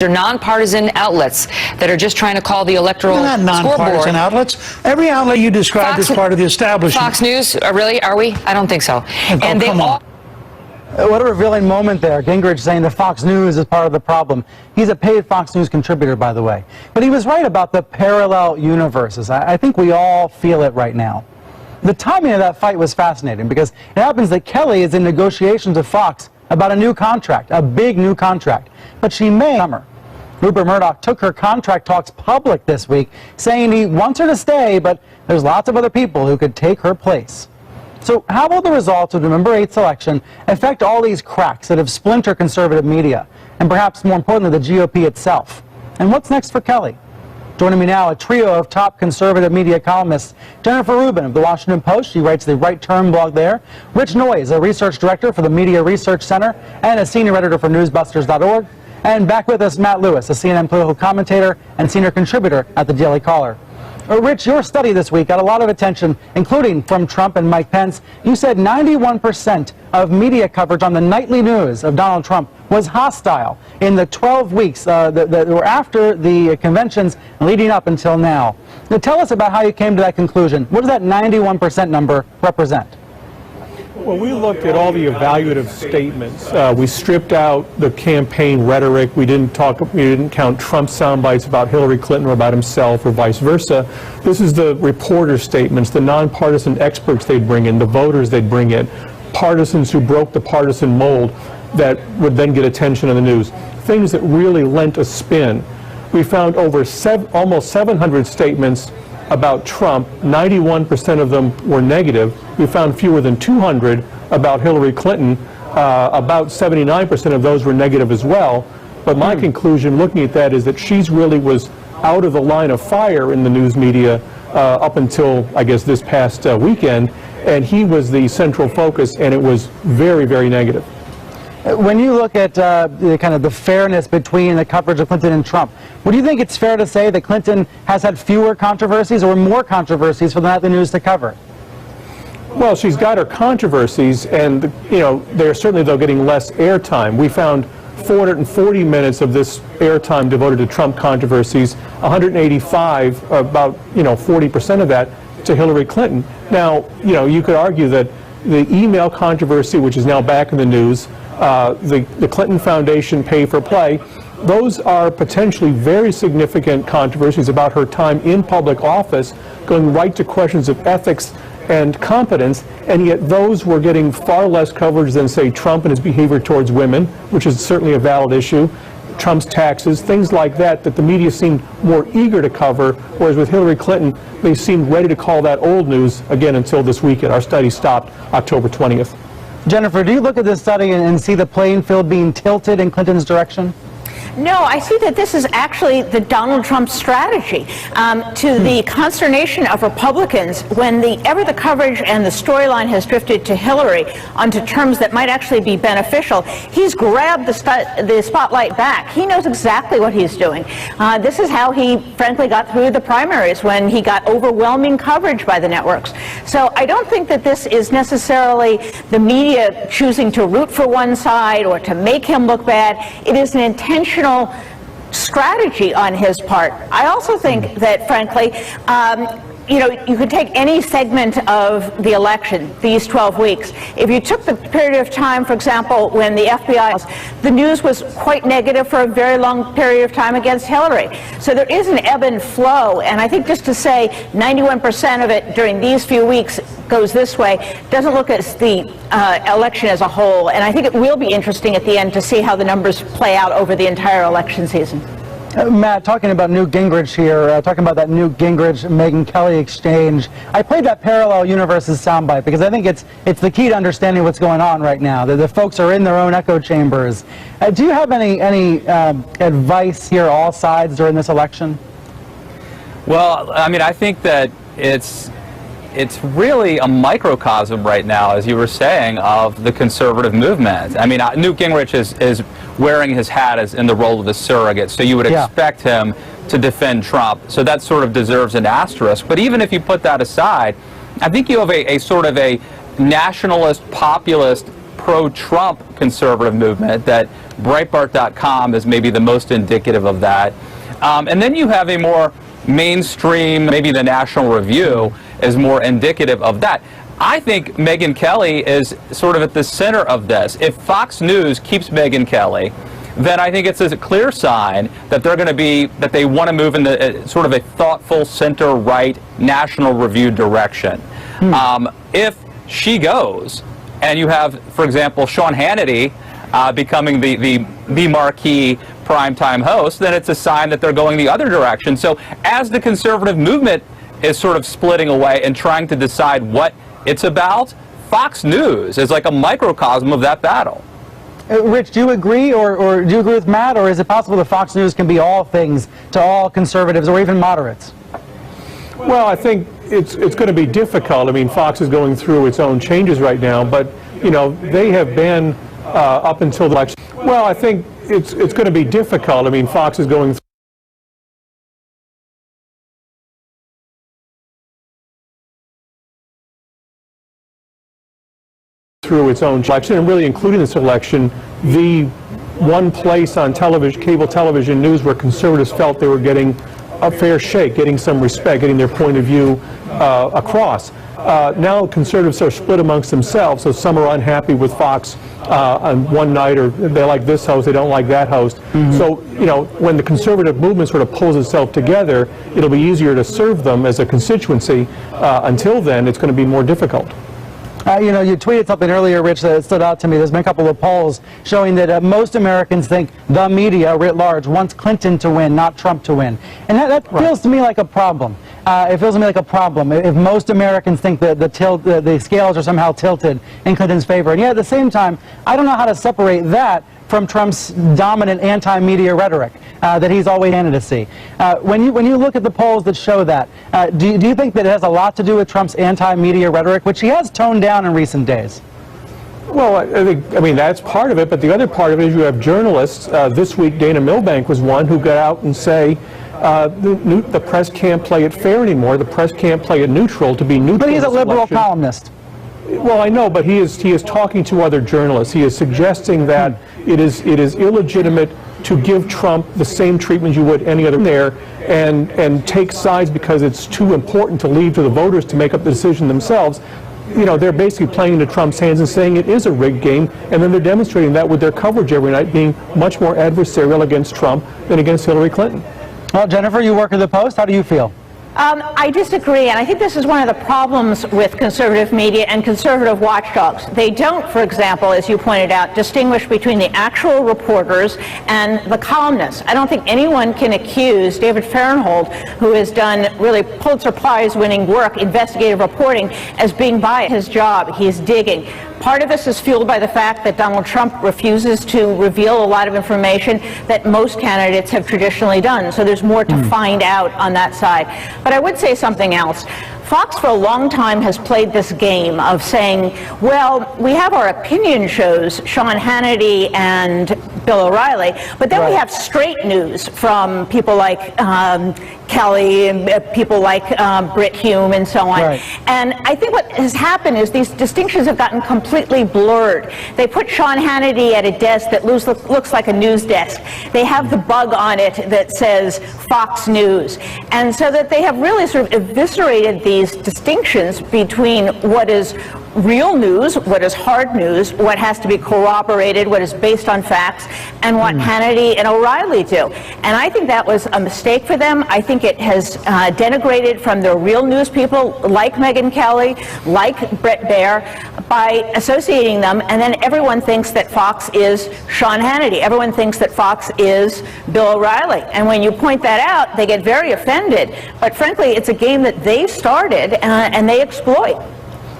They're nonpartisan outlets that are just trying to call the electoral They're not nonpartisan outlets. Every outlet you described is part of the establishment. Fox News, really? Are we? I don't think so. And come on. What a revealing moment there. Gingrich saying that Fox News is part of the problem. He's a paid Fox News contributor, by the way. But he was right about the parallel universes. I think we all feel it right now. The timing of that fight was fascinating because it happens that Kelly is in negotiations with Fox about a new contract, a big new contract. But she may summer. Rupert Murdoch took her contract talks public this week, saying he wants her to stay, but there's lots of other people who could take her place. So how will the results of the November 8th election affect all these cracks that have splintered conservative media, and perhaps more importantly, the GOP itself? And what's next for Kelly? Joining me now, a trio of top conservative media columnists. Jennifer Rubin of The Washington Post, she writes the Right Turn blog there. Rich Noyes, a research director for the Media Research Center and a senior editor for newsbusters.org. And back with us, Matt Lewis, a CNN political commentator and senior contributor at the Daily Caller. Rich, your study this week got a lot of attention, including from Trump and Mike Pence. You said 91% of media coverage on the nightly news of Donald Trump was hostile in the 12 weeks that were after the conventions leading up until now. Now, tell us about how you came to that conclusion. What does that 91% number represent? Well, we looked at all the evaluative statements. We stripped out the campaign rhetoric. We didn't count Trump sound bites about Hillary Clinton or about himself or vice versa. This is the reporter statements, the nonpartisan experts they'd bring in, the voters they'd bring in, partisans who broke the partisan mold that would then get attention in the news. Things that really lent a spin. We found over almost 700 statements about Trump. 91% of them were negative. We found fewer than 200 about Hillary Clinton. About 79% of those were negative as well. But my conclusion looking at that is that she's really was out of the line of fire in the news media up until, I guess, this past weekend. And he was the central focus, and it was very, very negative. When you look at the fairness between the coverage of Clinton and Trump, would you think it's fair to say that Clinton has had fewer controversies or more controversies for the nightly news to cover? Well, she's got her controversies, and they're certainly though getting less airtime. We found 440 minutes of this airtime devoted to Trump controversies, 185, about 40% of that to Hillary Clinton. Now, you could argue that the email controversy, which is now back in the news, the Clinton Foundation pay for play, those are potentially very significant controversies about her time in public office, going right to questions of ethics and competence, and yet those were getting far less coverage than, say, Trump and his behavior towards women, which is certainly a valid issue, Trump's taxes, things like that the media seemed more eager to cover, whereas with Hillary Clinton, they seemed ready to call that old news, again, until this weekend. Our study stopped October 20th. Jennifer, do you look at this study and see the playing field being tilted in Clinton's direction? No, I see that this is actually the Donald Trump strategy. To the consternation of Republicans, whenever the coverage and the storyline has drifted to Hillary onto terms that might actually be beneficial, he's grabbed the spotlight back. He knows exactly what he's doing. This is how he, frankly, got through the primaries, when he got overwhelming coverage by the networks. So I don't think that this is necessarily the media choosing to root for one side or to make him look bad. It is an intentional strategy on his part. I also think that, frankly, you could take any segment of the election, these 12 weeks. If you took the period of time, for example, when the FBI, the news was quite negative for a very long period of time against Hillary. So there is an ebb and flow, and I think just to say 91% of it during these few weeks goes this way doesn't look at the election as a whole. And I think it will be interesting at the end to see how the numbers play out over the entire election season. Matt, talking about Newt Gingrich here, talking about that Newt Gingrich-Megyn Kelly exchange, I played that parallel universes soundbite because I think it's the key to understanding what's going on right now. The folks are in their own echo chambers. Do you have any advice here, all sides, during this election? Well, I mean, I think that it's really a microcosm right now, as you were saying, of the conservative movement. I mean, Newt Gingrich is wearing his hat as in the role of the surrogate, so you would expect him to defend Trump. So that sort of deserves an asterisk. But even if you put that aside, I think you have a sort of a nationalist, populist, pro-Trump conservative movement that Breitbart.com is maybe the most indicative of that. And then you have a more mainstream, maybe the National Review is more indicative of that. I think Megyn Kelly is sort of at the center of this. If Fox News keeps Megyn Kelly, then I think it's a clear sign that they're going to be, that they want to move in the sort of a thoughtful center-right National Review direction. If she goes, and you have, for example, Sean Hannity becoming the marquee primetime host, then it's a sign that they're going the other direction. So as the conservative movement is sort of splitting away and trying to decide what it's about, Fox News is like a microcosm of that battle. Rich, do you agree, or do you agree with Matt, or is it possible that Fox News can be all things to all conservatives or even moderates? Well, I think it's going to be difficult. I mean, Fox is going through its own changes right now, but, you know, they have been up until the election. Well, I think it's going to be difficult. I mean, Fox is going through its own election, and really including this election, the one place on television, cable television news, where conservatives felt they were getting a fair shake, getting some respect, getting their point of view across. Now conservatives are split amongst themselves, so some are unhappy with Fox on one night, or they like this host, they don't like that host. So, you know, when the conservative movement sort of pulls itself together, it'll be easier to serve them as a constituency. Until then, it's going to be more difficult. You know, you tweeted something earlier, Rich, that stood out to me. There's been a couple of polls showing that most Americans think the media writ large wants Clinton to win, not Trump to win. And that feels to me like a problem. It feels to me like a problem if most Americans think that the scales are somehow tilted in Clinton's favor. And yet at the same time, I don't know how to separate that from Trump's dominant anti-media rhetoric that he's always candidacy. When you look at the polls that show that, do you think that it has a lot to do with Trump's anti-media rhetoric, which he has toned down in recent days? Well, I mean, that's part of it, but the other part of it is you have journalists. This week, Dana Milbank was one who got out and say the press can't play it fair anymore. The press can't play it neutral to be neutral. But he's a liberal columnist. Well, I know, but he is talking to other journalists. He is suggesting that it is illegitimate to give Trump the same treatment you would any other there, and take sides because it's too important to leave to the voters to make up the decision themselves. You know, they're basically playing into Trump's hands and saying it is a rigged game, and then they're demonstrating that with their coverage every night, being much more adversarial against Trump than against Hillary Clinton. Well, Jennifer, you work at the Post. How do you feel? I disagree, and I think this is one of the problems with conservative media and conservative watchdogs. They don't, for example, as you pointed out, distinguish between the actual reporters and the columnists. I don't think anyone can accuse David Fahrenthold, who has done really Pulitzer Prize-winning work, investigative reporting, as being by his job. He's digging. Part of this is fueled by the fact that Donald Trump refuses to reveal a lot of information that most candidates have traditionally done. So there's more to find out on that side. But I would say something else. Fox for a long time has played this game of saying, well, we have our opinion shows, Sean Hannity and Bill O'Reilly, but then we have straight news from people like Kelly and people like Brit Hume and so on. And I think what has happened is these distinctions have gotten completely blurred. They put Sean Hannity at a desk that looks like a news desk. They have the bug on it that says Fox News. And so that they have really sort of eviscerated these distinctions between what is real news, what is hard news, what has to be corroborated, what is based on facts, and what Hannity and O'Reilly do. And I think that was a mistake for them. I think it has denigrated from the real news people like Megyn Kelly, like Bret Baier, by associating them, and then everyone thinks that Fox is Sean Hannity. Everyone thinks that Fox is Bill O'Reilly. And when you point that out, they get very offended. But frankly, it's a game that they started and they exploit.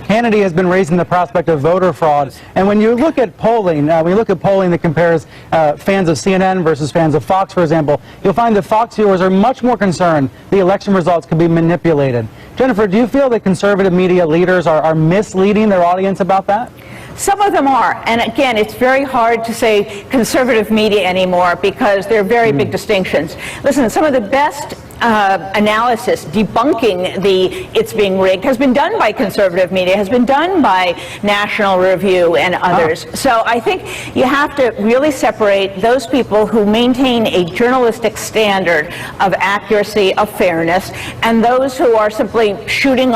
Hannity has been raising the prospect of voter fraud, and when you look at polling, that compares fans of CNN versus fans of Fox, for example, you'll find that Fox viewers are much more concerned the election results could be manipulated. Jennifer, do you feel that conservative media leaders are misleading their audience about that? Some of them are, and again, it's very hard to say conservative media anymore because there are very big distinctions. Listen, some of the best analysis debunking the "it's being rigged" has been done by conservative media, has been done by National Review and others. So I think you have to really separate those people who maintain a journalistic standard of accuracy, of fairness, and those who are simply shooting